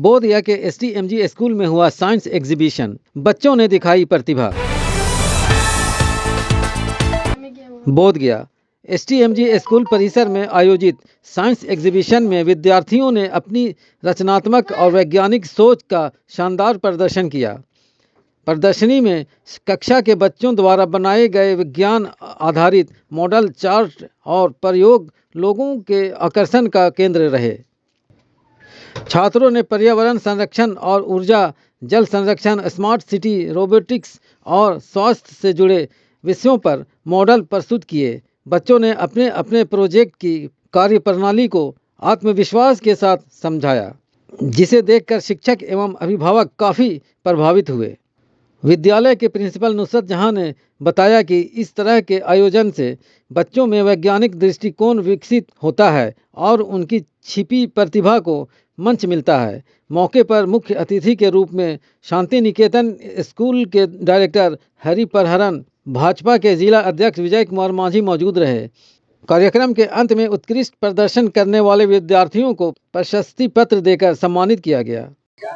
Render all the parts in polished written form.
बोधगया के STMG school में हुआ साइंस एग्जीबिशन, बच्चों ने दिखाई प्रतिभा। बोधगया STMG स्कूल परिसर में आयोजित साइंस एग्जीबिशन में विद्यार्थियों ने अपनी रचनात्मक और वैज्ञानिक सोच का शानदार प्रदर्शन किया। प्रदर्शनी में कक्षा के बच्चों द्वारा बनाए गए विज्ञान आधारित मॉडल, चार्ट और प्रयोग लोगों के आकर्षण का केंद्र रहे। छात्रों ने पर्यावरण संरक्षण और ऊर्जा, जल संरक्षण, स्मार्ट सिटी, रोबोटिक्स और स्वास्थ्य से जुड़े विषयों पर मॉडल प्रस्तुत किए। बच्चों ने अपने अपने प्रोजेक्ट की कार्यप्रणाली को आत्मविश्वास के साथ समझाया, जिसे देखकर शिक्षक एवं अभिभावक काफ़ी प्रभावित हुए। विद्यालय के प्रिंसिपल नुसरत जहां ने बताया कि इस तरह के आयोजन से बच्चों में वैज्ञानिक दृष्टिकोण विकसित होता है और उनकी छिपी प्रतिभा को मंच मिलता है। मौके पर मुख्य अतिथि के रूप में शांति निकेतन स्कूल के डायरेक्टर हरिप्रहरन, भाजपा के जिला अध्यक्ष विजय कुमार मांझी मौजूद रहे। कार्यक्रम के अंत में उत्कृष्ट प्रदर्शन करने वाले विद्यार्थियों को प्रशस्ति पत्र देकर सम्मानित किया गया।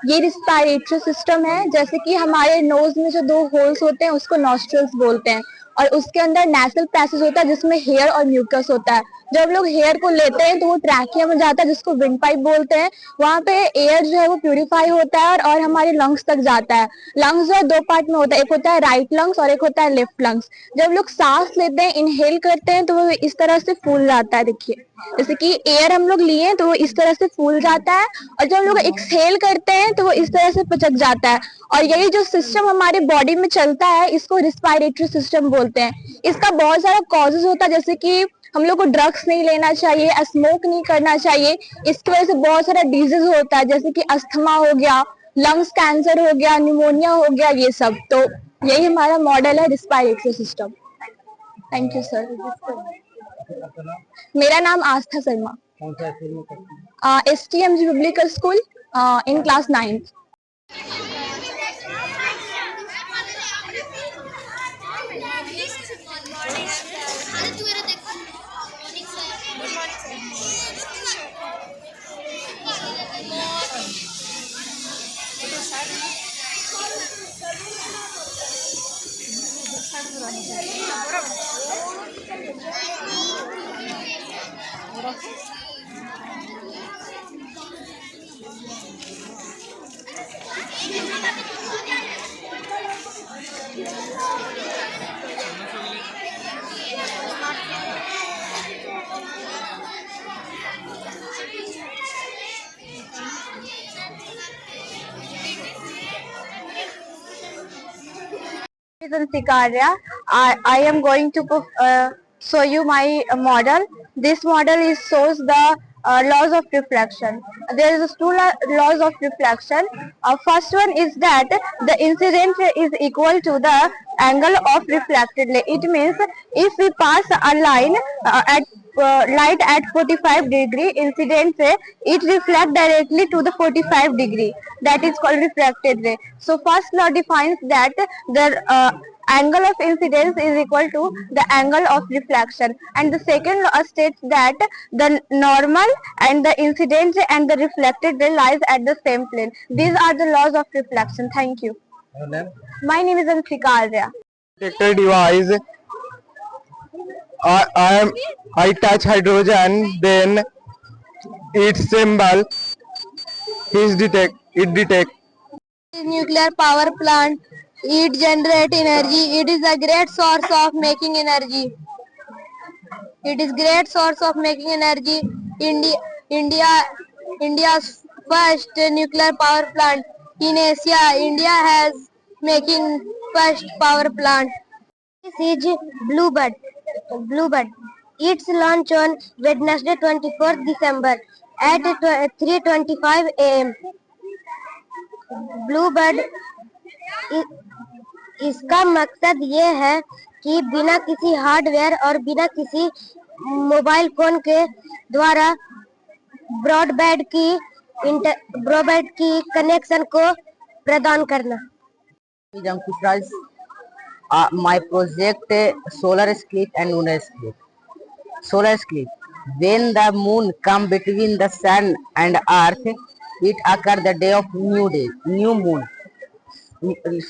ये रिस्पायरेटरी सिस्टम है। जैसे कि हमारे नोज में जो 2 होल्स होते हैं उसको नॉस्ट्रल्स बोलते हैं, और उसके अंदर नेसल पैसेज होता है जिसमें हेयर और म्यूकस होता है। जब हम लोग हेयर को लेते हैं तो वो ट्रैकिया में जाता है जिसको विंड पाइप बोलते हैं। वहाँ पे एयर जो है वो प्यूरिफाई होता है और हमारे लंग्स तक जाता है। लंग्स जो है 2 पार्ट में होता है, एक होता है राइट लंग्स और एक होता है लेफ्ट लंग्स। जब लोग सांस लेते हैं, इनहेल करते हैं, तो वो इस तरह से फूल जाता है। देखिए, जैसे कि एयर हम लोग लिए तो वो इस तरह से फूल जाता है, और जब हम लोग एक्सहेल करते हैं तो वो इस तरह से पचक जाता है। और यही जो सिस्टम हमारे बॉडी में चलता है इसको रिस्पायरेटरी सिस्टम बोलते हैं। इसका बहुत सारा कॉजेज होता है, जैसे कि हम लोग को ड्रग्स नहीं लेना चाहिए, स्मोक नहीं करना चाहिए। इसकी वजह से बहुत सारा डिजीज होता है, जैसे कि अस्थमा हो गया, लंग्स कैंसर हो गया, निमोनिया हो गया, ये सब। तो यही हमारा मॉडल है respiratory system. Thank you sir. मेरा नाम Aastha Sharma. STMG public school in class 9th। I am going to show you my model. This model shows the laws of reflection. There is 2 laws of reflection. First one is that the incident is equal to the angle of reflected light. It means if we pass a line at light at 45 degree incident ray, it reflects directly to the 45 degree. That is called refracted ray. So first law defines that the angle of incidence is equal to the angle of reflection, and the second law states that the normal and the incident ray and the reflected ray lies at the same plane. These are the laws of reflection. Thank you. My name is Anshika Arya. Detector device. I touch hydrogen, then its symbol it detect. Nuclear power plant. It generates energy. It is a great source of making energy. It is great source of making energy. India's first nuclear power plant in Asia. India has making first power plant. This is Bluebird. Its launch on Wednesday 24th December at 3:25 am. Bluebird इसका मकसद ये है कि बिना किसी hardware और बिना किसी मोबाइल फोन के द्वारा ब्रॉडबैंड की कनेक्शन को प्रदान करना। My project solar eclipse and lunar eclipse. Solar eclipse. When the moon comes between the sun and earth, It occurs the day of new moon,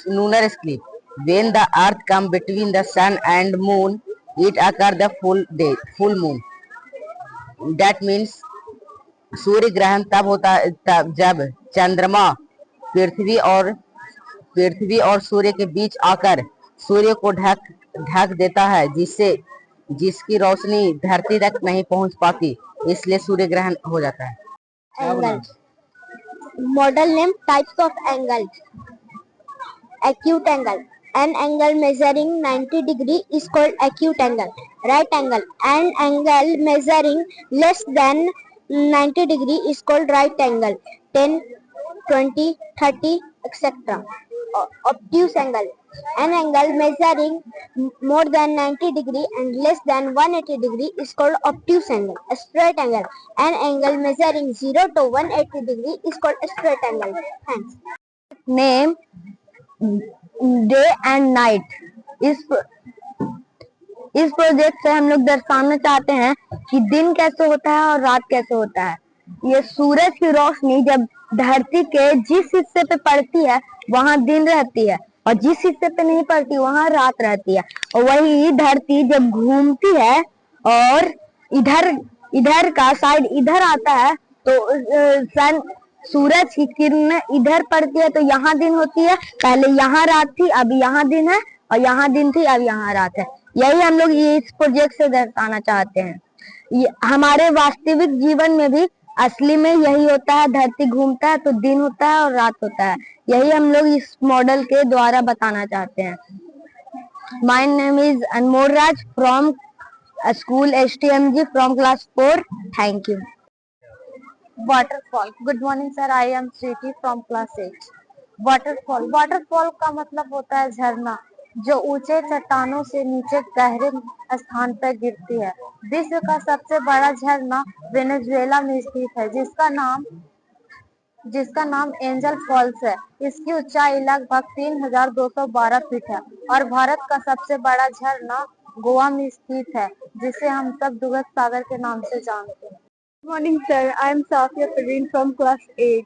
lunar eclipse. When the earth comes between the sun and moon, it occurs the full moon. That means सूर्य ग्रहण तब होता है जब चंद्रमा पृथ्वी और सूर्य के बीच आकर सूर्य को ढक देता है, जिसकी रोशनी धरती तक नहीं पहुंच पाती, इसलिए सूर्य ग्रहण हो जाता है। Angle. Model name, types of angles. Acute angle. An angle measuring 90 degree is called acute angle. Right angle. An angle measuring less than 90 degree is called right angle. 10, 20, 30, etc. Obtuse angle. An angle measuring more than 90 degree and less than 180 degree is called obtuse angle. A straight angle. An angle measuring 0 to 180 degree is called a straight angle. Thanks. Name, day and night. इस project से हम लोग दर्शाना चाहते हैं कि दिन कैसे होता है और रात कैसे होता है। ये सूरज की रोशनी जब धरती के जिस हिस्से पे पड़ती है वहां दिन रहती है, और जिस हिस्से पे नहीं पड़ती वहां रात रहती है। और वही धरती जब घूमती है और इधर का साइड इधर आता है तो सूरज की किरण इधर पड़ती है, तो यहाँ दिन होती है। पहले यहाँ रात थी, अब यहाँ दिन है, और यहाँ दिन थी, अब यहाँ रात है। यही हम लोग ये इस प्रोजेक्ट से दर्शाना चाहते हैं। ये हमारे वास्तविक जीवन में भी असली में यही होता है, धरती घूमता है तो दिन होता है और रात होता है। यही हम लोग इस मॉडल के द्वारा बताना चाहते हैं। My name is Anmol Raj from school STMG from class 4। Thank you. Waterfall. Good morning sir, I am Sweety from class 8। Waterfall का मतलब होता है झरना, जो ऊंचे चट्टानों से नीचे गहरे स्थान पर गिरती है। विश्व का सबसे बड़ा झरना वेनेजुएला में स्थित है, जिसका नाम एंजल फॉल्स है। इसकी ऊंचाई लगभग 3212 फीट है। और भारत का सबसे बड़ा झरना गोवा में स्थित है, जिसे हम सब दुगध सागर के नाम से जानते हैं। Good morning, sir. I am Safia Parveen from class 8.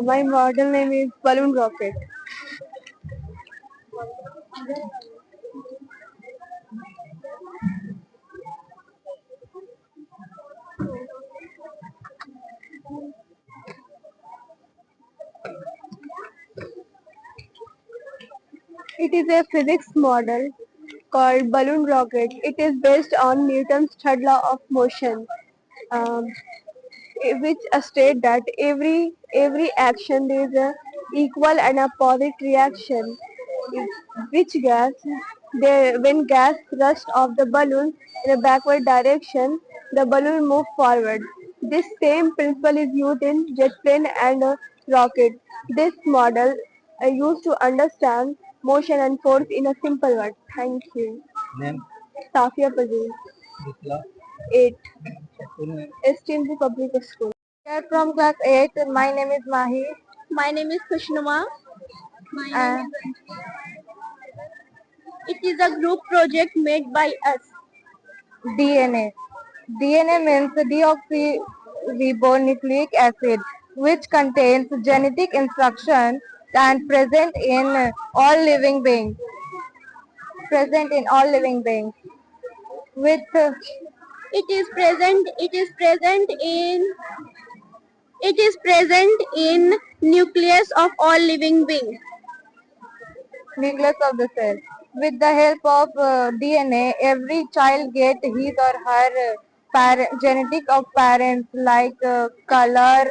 My model name is Balloon Rocket. It is a physics model called balloon rocket. It is based on Newton's third law of motion, which states that every action there is a equal and opposite reaction. When gas rushed off the balloon in a backward direction, the balloon moved forward. This same principle is used in jet plane and rocket. This model I used to understand motion and force in a simple word. Thank you. Name? Safia Parveen. Which class? 8. School name? STMG Public School. Here from class 8. My name is Mahi. My name is Kushnuma. It is a group project made by us. DNA. DNA means deoxyribonucleic acid, which contains genetic instruction and present in all living beings. It is present in nucleus of all living beings. Nucleus of the cell. With the help of DNA, every child gets his or her genetic of parents, like color,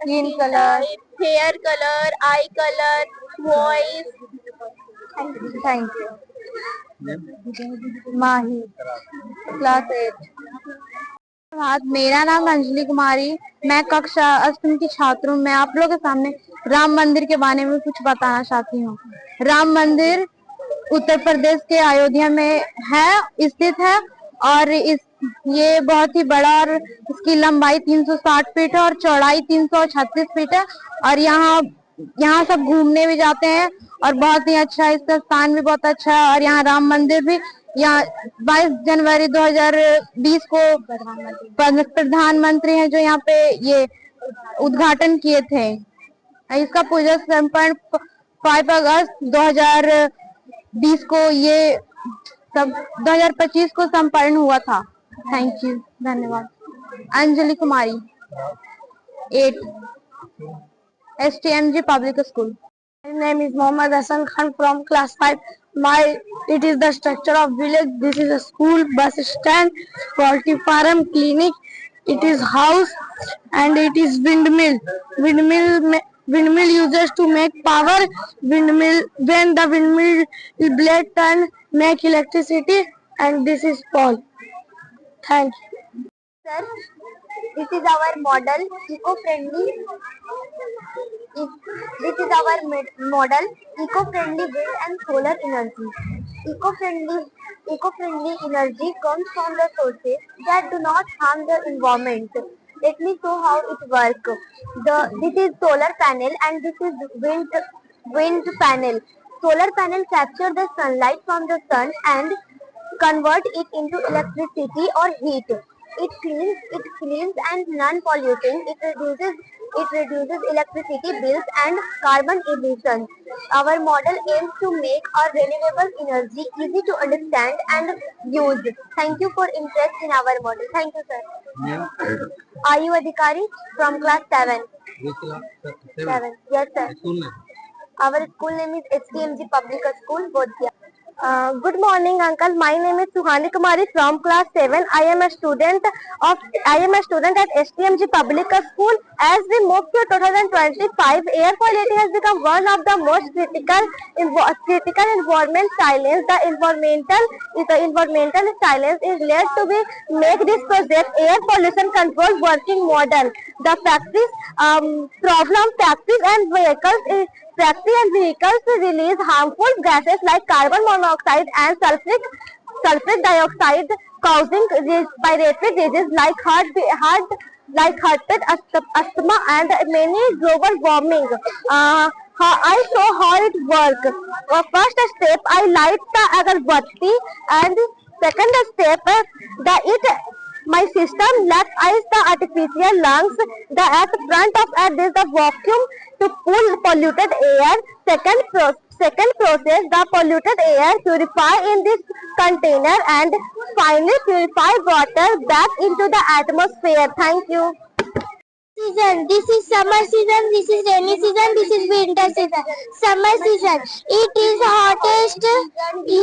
skin color, Hair color, eye color, voice. Thank you. Name? Mahi, class 8. मेरा नाम अंजलि कुमारी, मैं कक्षा 8वीं की छात्र हूँ। मैं आप लोगों के सामने राम मंदिर के बारे में कुछ बताना चाहती हूँ। राम मंदिर उत्तर प्रदेश के अयोध्या में स्थित है, और ये बहुत ही बड़ा, और इसकी लंबाई 360 फीट है और चौड़ाई 336 फीट है। और यहाँ सब घूमने भी जाते हैं, और बहुत ही अच्छा है, इसका स्थान भी बहुत अच्छा है। और यहाँ राम मंदिर भी, यहाँ 22 जनवरी 2020 को प्रधानमंत्री हैं जो यहाँ पे ये उद्घाटन किए थे। इसका पूजा संपन्न 5 अगस्त 2020 को ये सब 2025 को संपन्न हुआ था। थैंक यू, धन्यवाद। अंजलि कुमारी, 8, STMG Public School. My name is Mohammad Hassan Khan from class 5. It is the structure of village. This is a school, bus stand, poultry farm, clinic. It is house and it is windmill. Windmill uses to make power. Windmill when the windmill blade turn make electricity, and this is all. Thank you. Sir, this is our model, eco-friendly. This is our model, eco-friendly wind and solar energy. Eco-friendly energy comes from the sources that do not harm the environment. Let me show how it works. This is solar panel and this is wind panel. Solar panel capture the sunlight from the sun and convert it into electricity or heat. It cleans and non-polluting. It reduces electricity bills and carbon emissions. Our model aims to make our renewable energy easy to understand and use. Thank you for interest in our model. Thank you, sir. Yeah. Ayu Adhikari from class 7. Which class? 7. Yes, sir. School name? Our school name is STMG Public School, Bodhgaya. Good morning, uncle. My name is Suhani Kumari from class 7. I am a student at STMG Public School. As we move to 2025, air quality has become one of the most critical environment silence. The environmental silence is led to be make this project air pollution control working model. The factories and vehicles release harmful gases like carbon monoxide and sulfuric dioxide, causing respiratory diseases like heartbeat, asthma, and many global warming. I show how it works. First step, I light the agarbatti, and second step, my system left is the artificial lungs. The at front of it is the vacuum to pull polluted air. Second process, the polluted air purify in this container and finally purify water back into the atmosphere. Thank you. Season. This is summer season, this is rainy season, this is winter season. Summer season. It is hottest. We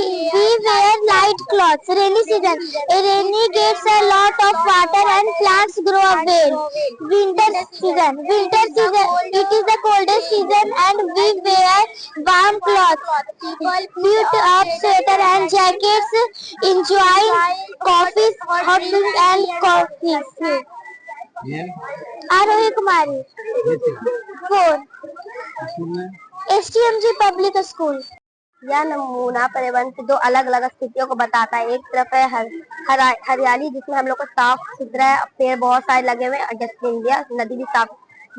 wear light clothes. Rainy season. A rainy gets a lot of water and plants grow well. Winter season. Winter season. It is the coldest season and we wear warm clothes. Put up sweater and jackets. Enjoy coffees, hot drinks and coffees. Yeah. Arohi Kumari, Which class? 4, School name? STMG Public School. यह नमूना पर्यावरण की दो अलग अलग स्थितियों को बताता है। एक तरफ है हरियाली जिसमें हम लोग को साफ सुथरा पेड़ बहुत सारे लगे हुए हैं, जैसे इंडिया नदी भी साफ।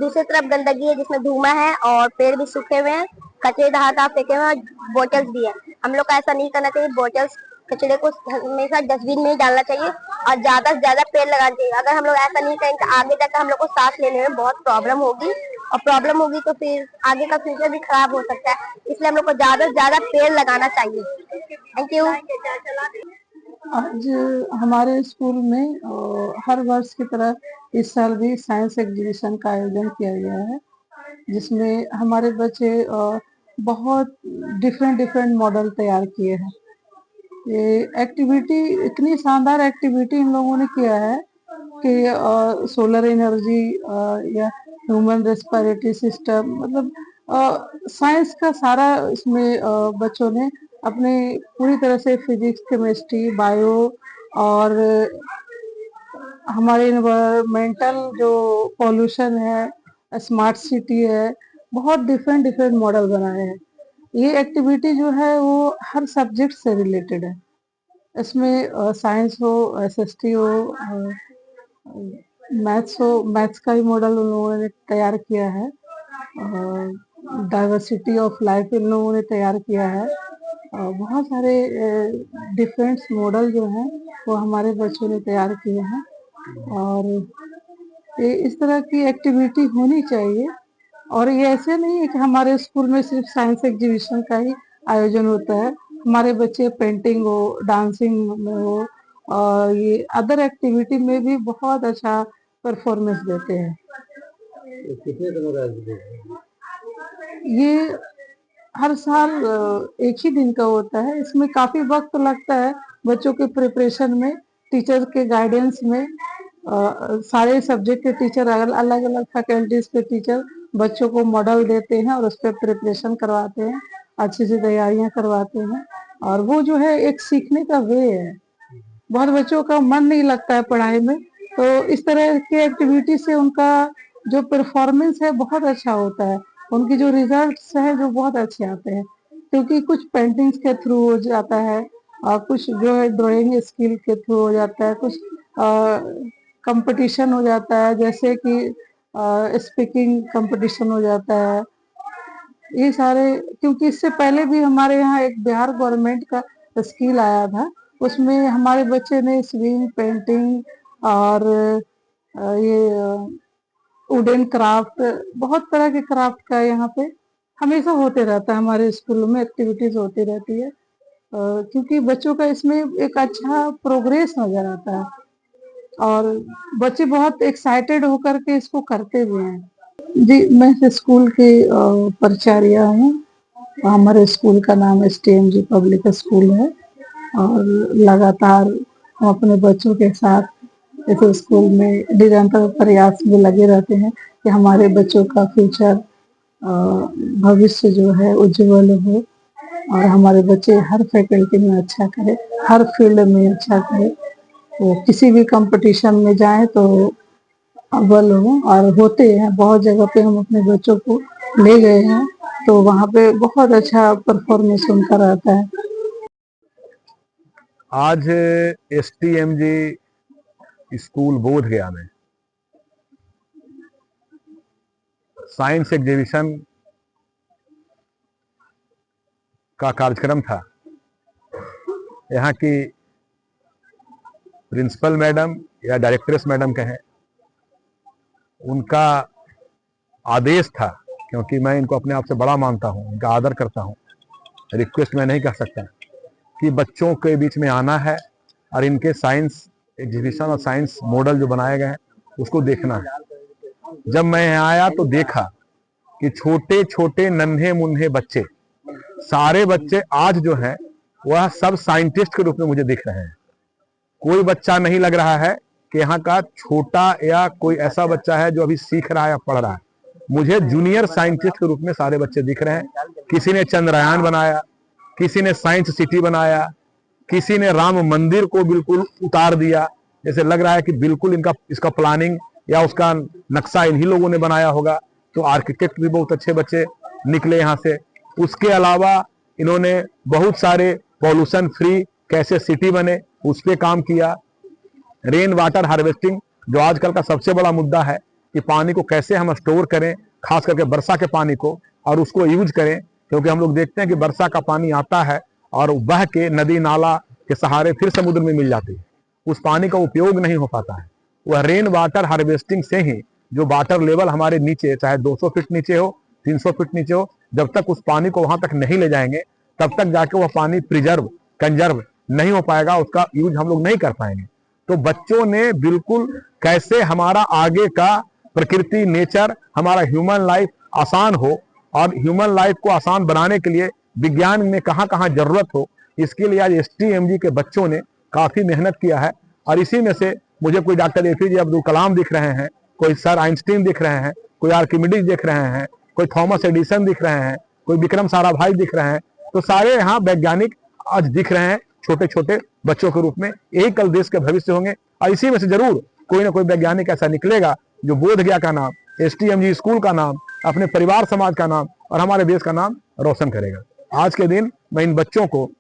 दूसरी तरफ गंदगी है जिसमें धुआं है और पेड़ भी सूखे हुए हैं, कचरे दहाड़ फेंके हुए हैं, बोतल्स भी है। हम लोग को ऐसा नहीं करना चाहिए, बोतल्स कचरे को हमेशा डस्टबिन में ही डालना चाहिए और ज्यादा से ज्यादा पेड़ लगाना चाहिए। अगर हम लोग ऐसा नहीं करेंगे तो आगे जाकर हम लोग को सांस लेने में बहुत प्रॉब्लम होगी और प्रॉब्लम होगी तो फिर आगे का फ्यूचर भी खराब हो सकता है। इसलिए हम लोग को ज्यादा से ज्यादा पेड़ लगाना चाहिए। Thank you. आज हमारे स्कूल में हर वर्ष की तरह इस साल भी साइंस एग्जीबिशन का आयोजन किया गया है, जिसमें हमारे बच्चे बहुत डिफरेंट मॉडल तैयार किए हैं। ये एक्टिविटी इतनी शानदार एक्टिविटी इन लोगों ने किया है कि सोलर एनर्जी या ह्यूमन रेस्पिरेटरी सिस्टम, मतलब साइंस का सारा इसमें बच्चों ने अपने पूरी तरह से फिजिक्स, केमिस्ट्री, बायो और हमारे इन्वायरमेंटल जो पॉल्यूशन है, स्मार्ट सिटी है, बहुत डिफरेंट मॉडल बनाए हैं। ये एक्टिविटी जो है वो हर सब्जेक्ट से रिलेटेड है। इसमें साइंस हो, एसएसटी हो, मैथ्स हो, मैथ्स का ही मॉडल उन लोगों ने तैयार किया है, डाइवर्सिटी ऑफ लाइफ इन लोगों ने तैयार किया है। बहुत सारे डिफरेंट मॉडल जो हैं वो हमारे बच्चों ने तैयार किए हैं और इस तरह की एक्टिविटी होनी चाहिए। और ये ऐसे नहीं है कि हमारे स्कूल में सिर्फ साइंस एग्जीबिशन का ही आयोजन होता है। हमारे बच्चे पेंटिंग हो, डांसिंग में हो और ये अदर एक्टिविटी में भी बहुत अच्छा परफॉर्मेंस देते हैं। ये कितने दिनों का है? ये हर साल एक ही दिन का होता है। इसमें काफी वक्त लगता है बच्चों के प्रिपरेशन में, टीचर के गाइडेंस में। सारे सब्जेक्ट के टीचर, अलग अलग फैकल्टीज के टीचर बच्चों को मॉडल देते हैं और उस पर प्रिपरेशन करवाते हैं, अच्छी सी तैयारियां करवाते हैं। और वो जो है एक सीखने का वे है। बहुत बच्चों का मन नहीं लगता है पढ़ाई में, तो इस तरह के एक्टिविटी से उनका जो परफॉर्मेंस है बहुत अच्छा होता है। उनकी जो रिजल्ट्स हैं जो बहुत अच्छे आते हैं, क्योंकि कुछ पेंटिंग्स के थ्रू हो जाता है और कुछ जो है ड्राइंग स्किल के थ्रू हो जाता है, कुछ कंपटीशन हो जाता है, जैसे कि स्पीकिंग कंपटीशन हो जाता है। ये सारे, क्योंकि इससे पहले भी हमारे यहाँ एक बिहार गवर्नमेंट का स्किल आया था, उसमें हमारे बच्चे ने स्विंग, पेंटिंग और ये वुडन क्राफ्ट, बहुत तरह के क्राफ्ट का यहाँ पे हमेशा होते रहता है। हमारे स्कूलों में एक्टिविटीज होती रहती है, क्योंकि बच्चों का इसमें एक अच्छा प्रोग्रेस नजर आता है और बच्चे बहुत एक्साइटेड होकर के इसको करते भी हैं। जी, मैं इस स्कूल की प्राचार्य हूँ। हमारे स्कूल का नाम STMG पब्लिक स्कूल है और लगातार हम अपने बच्चों के साथ इस स्कूल में निरंतर प्रयास में लगे रहते हैं कि हमारे बच्चों का फ्यूचर, भविष्य जो है उज्जवल हो और हमारे बच्चे हर फैकल्टी में अच्छा करें, हर फील्ड में अच्छा करें। तो किसी भी कंपटीशन में जाएं तो अव्वल हो, और होते हैं बहुत जगह पे। हम अपने बच्चों को ले गए हैं तो वहाँ पे बहुत अच्छा परफॉर्मेंस उनका रहता है। आज STMG स्कूल बोधगया में साइंस एग्जीबिशन का कार्यक्रम था। यहाँ की प्रिंसिपल मैडम या डायरेक्ट्रेस मैडम कहें, उनका आदेश था, क्योंकि मैं इनको अपने आप से बड़ा मानता हूँ, इनका आदर करता हूँ, रिक्वेस्ट मैं नहीं कर सकता, कि बच्चों के बीच में आना है और इनके साइंस एग्जीबिशन और साइंस मॉडल जो बनाए गए हैं उसको देखना है। जब मैं यहाँ आया तो देखा कि छोटे छोटे नन्हे मुन्ने बच्चे, सारे बच्चे आज जो हैं वह सब साइंटिस्ट के रूप में मुझे दिख रहे हैं। कोई बच्चा नहीं लग रहा है कि यहाँ का छोटा या कोई ऐसा बच्चा है जो अभी सीख रहा है या पढ़ रहा है। मुझे जूनियर साइंटिस्ट के रूप में सारे बच्चे दिख रहे हैं। किसी ने चंद्रयान बनाया, किसी ने साइंस सिटी बनाया, किसी ने राम मंदिर को बिल्कुल उतार दिया, जैसे लग रहा है कि बिल्कुल इसका प्लानिंग या उसका नक्शा इन्हीं लोगों ने बनाया होगा। तो आर्किटेक्ट भी बहुत अच्छे बच्चे निकले यहाँ से। उसके अलावा इन्होंने बहुत सारे पॉल्यूशन फ्री कैसे सिटी बने उस पर काम किया। रेन वाटर हार्वेस्टिंग, जो आजकल का सबसे बड़ा मुद्दा है कि पानी को कैसे हम स्टोर करें, खास करके वर्षा के पानी को, और उसको यूज करें, क्योंकि हम लोग देखते हैं कि वर्षा का पानी आता है और बह के नदी नाला के सहारे फिर समुद्र में मिल जाती है, उस पानी का उपयोग नहीं हो पाता है। वह रेन वाटर हार्वेस्टिंग से ही जो वाटर लेवल हमारे नीचे, चाहे 200 फीट नीचे हो, 300 फीट नीचे हो, जब तक उस पानी को वहां तक नहीं ले जाएंगे तब तक जाके वह पानी कंजर्व नहीं हो पाएगा, उसका यूज हम लोग नहीं कर पाएंगे। तो बच्चों ने बिल्कुल कैसे हमारा आगे का प्रकृति, नेचर, हमारा ह्यूमन लाइफ आसान हो, और ह्यूमन लाइफ को आसान बनाने के लिए विज्ञान में कहाँ कहाँ जरूरत हो, इसके लिए आज STMG के बच्चों ने काफी मेहनत किया है। और इसी में से मुझे कोई डॉक्टर APJ अब्दुल कलाम दिख रहे हैं, कोई सर आइंस्टीन दिख रहे हैं, कोई आर्किमिडीज दिख रहे हैं, कोई थॉमस एडिसन दिख रहे हैं, कोई विक्रम साराभाई दिख रहे हैं। तो सारे यहाँ वैज्ञानिक आज दिख रहे हैं छोटे छोटे बच्चों के रूप में। यही कल देश के भविष्य होंगे, और इसी में से जरूर कोई ना कोई वैज्ञानिक ऐसा निकलेगा जो बोधगया का नाम, STMG स्कूल का नाम, अपने परिवार समाज का नाम और हमारे देश का नाम रोशन करेगा। आज के दिन मैं इन बच्चों को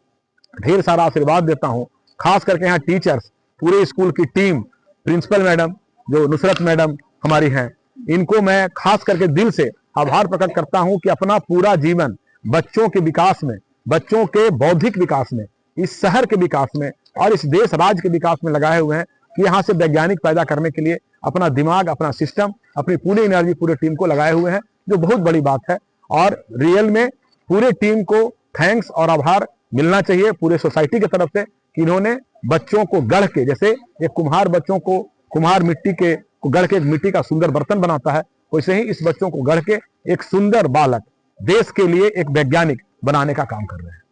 ढेर सारा आशीर्वाद देता हूँ, खास करके यहाँ टीचर्स, पूरे स्कूल की टीम, प्रिंसिपल मैडम जो नुसरत मैडम हमारी हैं, इनको मैं खास करके दिल से आभार प्रकट करता हूँ कि अपना पूरा जीवन बच्चों के विकास में, बच्चों के बौद्धिक विकास में, इस शहर के विकास में और इस देश राज्य के विकास में लगाए हुए हैं। कि यहाँ से वैज्ञानिक पैदा करने के लिए अपना दिमाग, अपना सिस्टम, अपनी पूरी एनर्जी पूरे टीम को लगाए हुए हैं, जो बहुत बड़ी बात है। और रियल में पूरे टीम को थैंक्स और आभार मिलना चाहिए पूरे सोसाइटी की तरफ से कि इन्होंने बच्चों को गढ़ के, जैसे एक कुम्हार बच्चों को कुम्हार मिट्टी के को गढ़ के एक मिट्टी का सुंदर बर्तन बनाता है, वैसे ही इस बच्चों को गढ़ के एक सुंदर बालक, देश के लिए एक वैज्ञानिक बनाने का काम कर रहे हैं।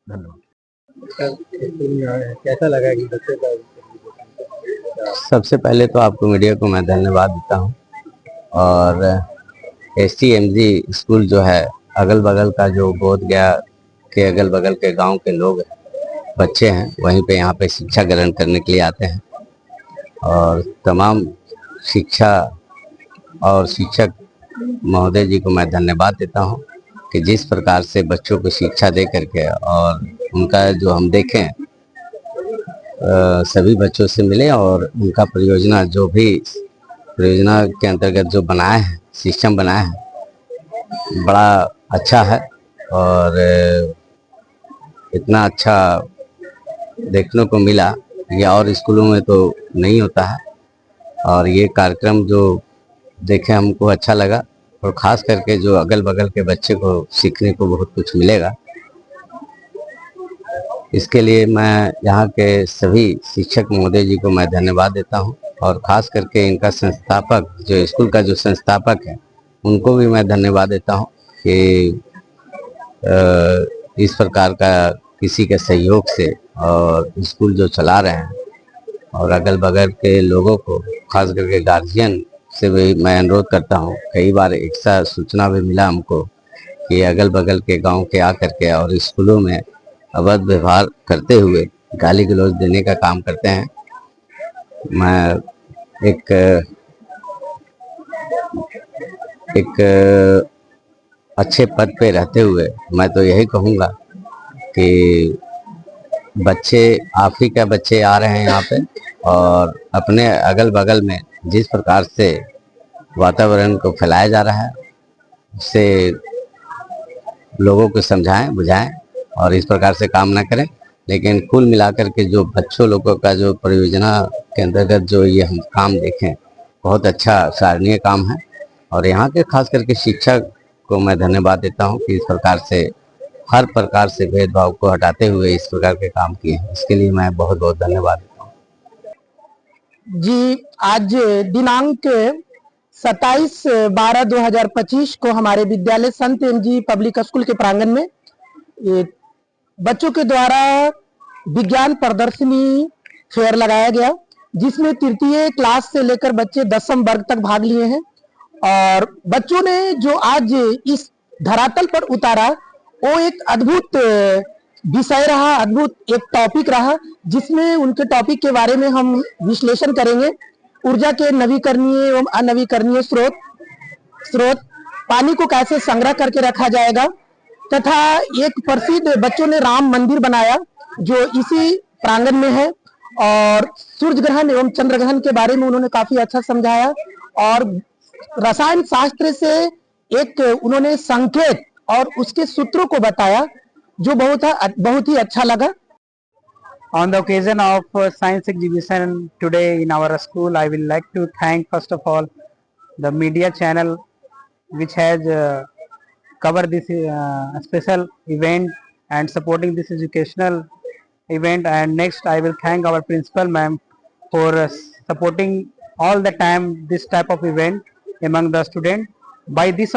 धन्यवाद। कैसा लगा कि बच्चे का? सबसे पहले तो आपको मीडिया को मैं धन्यवाद देता हूं, और STMG स्कूल जो है, अगल बगल का जो बोधगया के अगल बगल के गांव के लोग बच्चे हैं, वहीं पे यहाँ पे शिक्षा ग्रहण करने के लिए आते हैं। और तमाम शिक्षा और शिक्षक महोदय जी को मैं धन्यवाद देता हूँ कि जिस प्रकार से बच्चों को शिक्षा दे करके, और उनका जो हम देखें सभी बच्चों से मिले, और उनका परियोजना जो भी परियोजना के अंतर्गत जो बनाए हैं, सिस्टम बनाए हैं, बड़ा अच्छा है। और इतना अच्छा देखने को मिला, ये और स्कूलों में तो नहीं होता है। और ये कार्यक्रम जो देखे हमको अच्छा लगा, और ख़ास करके जो अगल बगल के बच्चे को सीखने को बहुत कुछ मिलेगा। इसके लिए मैं यहाँ के सभी शिक्षक महोदय जी को मैं धन्यवाद देता हूँ, और ख़ास करके इनका संस्थापक, जो स्कूल का जो संस्थापक है, उनको भी मैं धन्यवाद देता हूँ कि इस प्रकार का किसी के सहयोग से और स्कूल जो चला रहे हैं, और अगल बगल के लोगों को, खास करके गार्जियन से भी मैं अनुरोध करता हूँ। कई बार ऐसा सूचना भी मिला हमको कि अगल बगल के गांव के आकर के और स्कूलों में अवैध व्यवहार करते हुए गाली गलौज देने का काम करते हैं। मैं एक अच्छे पद पे रहते हुए मैं तो यही कहूँगा कि बच्चे, आप ही के बच्चे आ रहे हैं यहाँ पे, और अपने अगल बगल में जिस प्रकार से वातावरण को फैलाया जा रहा है, उससे लोगों को समझाएं, बुझाएं, और इस प्रकार से काम ना करें। लेकिन कुल मिलाकर के जो बच्चों लोगों का जो परियोजना के अंतर्गत जो ये हम काम देखें, बहुत अच्छा सराहनीय काम है। और यहाँ के खास करके शिक्षक को मैं धन्यवाद देता हूँ कि इस प्रकार से हर प्रकार से भेदभाव को हटाते हुए इस प्रकार के काम किए हैं। इसके लिए मैं बहुत बहुत धन्यवाद देता हूँ। जी, आज दिनांक 27/12/2025 को हमारे विद्यालय संत एमजी पब्लिक स्कूल के प्रांगण में बच्चों के द्वारा विज्ञान प्रदर्शनी फेयर लगाया गया, जिसमें तृतीय क्लास से लेकर बच्चे 10वीं वर्ग तक भाग लिए हैं। और बच्चों ने जो आज इस धरातल पर उतारा, वो एक अद्भुत विषय रहा, अद्भुत एक टॉपिक रहा, जिसमें उनके टॉपिक के बारे में हम विश्लेषण करेंगे। ऊर्जा के नवीकरणीय एवं अनवीकरणीय स्रोत, पानी को कैसे संग्रह करके रखा जाएगा, तथा एक प्रसिद्ध बच्चों ने राम मंदिर बनाया जो इसी प्रांगण में है। और सूर्य ग्रहण एवं चंद्र ग्रहण के बारे में उन्होंने काफी अच्छा समझाया, और रसायन शास्त्र से एक उन्होंने संकेत और उसके सूत्रों को बताया, जो बहुत ही अच्छा लगा। On the occasion of science exhibition today in our school, I will like to thank first of all the media channel which has covered this special event and supporting this educational event. And next I will thank our principal ma'am for supporting all the time this type of event among the student. By this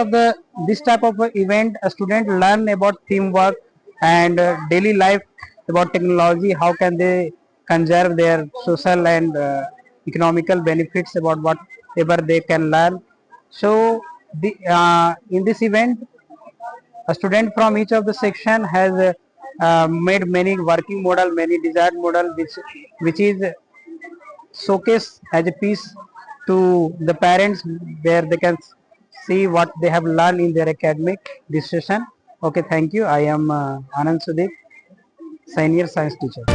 type of event, a student learn about teamwork and daily life, about technology, how can they conserve their social and economical benefits, about whatever they can learn. So in this event, a student from each of the section has made many working model, many desired model, which is showcased as a piece to the parents, where they can see what they have learned in their academic this session. Okay, thank you. I am Anand Sudeep, senior science teacher.